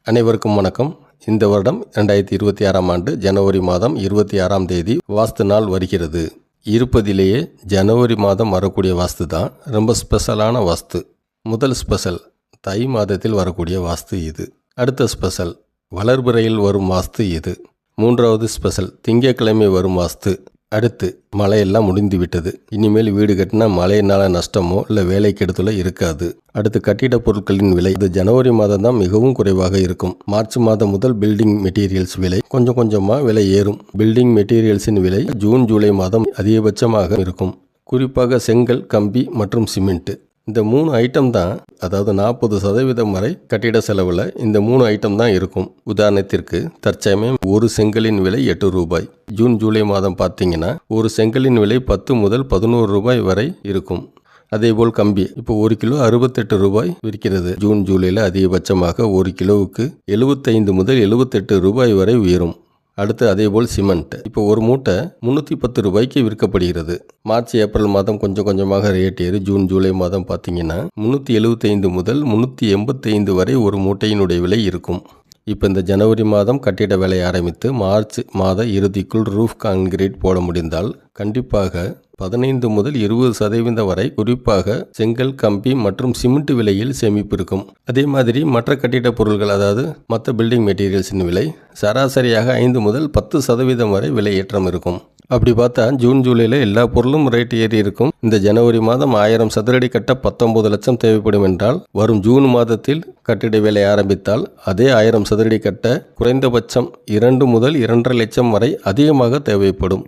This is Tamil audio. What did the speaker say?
அனைவருக்கும் வணக்கம். இந்த வருடம் 2026ஆம் ஆண்டு ஜனவரி மாதம் 26ஆம் தேதி வாஸ்து நாள் வருகிறது. இருப்பதிலேயே ஜனவரி மாதம் வரக்கூடிய வாஸ்து தான் ரொம்ப ஸ்பெஷலான வாஸ்து. முதல் ஸ்பெஷல் தை மாதத்தில் வரக்கூடிய வாஸ்து இது. அடுத்த ஸ்பெஷல் வளர்பிறையில் வரும் வாஸ்து இது. மூன்றாவது ஸ்பெஷல் திங்கட்கிழமை வரும் வாஸ்து. அடுத்து மழையெல்லாம் முடிந்து விட்டது. இனிமேல் வீடு கட்டினா மழையினால நஷ்டமோ இல்லை வேலை கெடுதலோ இருக்காது. அடுத்து கட்டிட பொருட்களின் விலை இது ஜனவரி மாதம் தான் மிகவும் குறைவாக இருக்கும். மார்ச் மாதம் முதல் பில்டிங் மெட்டீரியல்ஸ் விலை கொஞ்சம் கொஞ்சமாக விலை ஏறும். பில்டிங் மெட்டீரியல்ஸின் விலை ஜூன் ஜூலை மாதம் அதிகபட்சமாக இருக்கும். குறிப்பாக செங்கல், கம்பி மற்றும் சிமெண்ட் இந்த 3 ஐட்டம் தான், அதாவது 40% வரை கட்டிட செலவில் இந்த 3 ஐட்டம் தான் இருக்கும். உதாரணத்திற்கு தற்சமயம் ஒரு செங்கலின் விலை 8 ரூபாய். ஜூன் ஜூலை மாதம் பார்த்தீங்கன்னா ஒரு செங்கலின் விலை 10 முதல் 11 ரூபாய் வரை இருக்கும். அதேபோல் கம்பி இப்போ 1 கிலோ 68 ரூபாய் விற்கிறது. ஜூன் ஜூலையில் அதிகபட்சமாக 1 கிலோவுக்கு 75 முதல் 78 ரூபாய் வரை உயரும். அடுத்து அதேபோல் சிமெண்ட் இப்போ ஒரு மூட்டை 310 ரூபாய்க்கு விற்கப்படுகிறது. மார்ச் ஏப்ரல் மாதம் கொஞ்சம் கொஞ்சமாக ரேட் ஏறி ஜூன் ஜூலை மாதம் பார்த்தீங்கன்னா 375 முதல் 385 வரை ஒரு மூட்டையினுடைய விலை இருக்கும். இப்போ இந்த ஜனவரி மாதம் கட்டிட வேலை ஆரம்பித்து மார்ச் மாத இறுதிக்குள் ரூஃப் கான்கிரீட் போட முடிந்தால் கண்டிப்பாக 15 முதல் 20% வரை குறிப்பாக செங்கல், கம்பி மற்றும் சிமெண்ட் விலையில் சேமிப்பு இருக்கும். அதே மாதிரி மற்ற கட்டிட பொருட்கள், அதாவது மற்ற பில்டிங் மெட்டீரியல்ஸின் விலை சராசரியாக 5 முதல் 10% வரை விலை ஏற்றம் இருக்கும். அப்படி பார்த்தா ஜூன் ஜூலையில் எல்லா பொருளும் ரேட் ஏறி இருக்கும். இந்த ஜனவரி மாதம் 1000 சதுரடி கட்ட 19 லட்சம் தேவைப்படும் என்றால் வரும் ஜூன் மாதத்தில் கட்டிட வேலை ஆரம்பித்தால் அதே 1000 சதுரடி கட்ட குறைந்தபட்சம் 2 முதல் 2.5 லட்சம் வரை அதிகமாக தேவைப்படும்.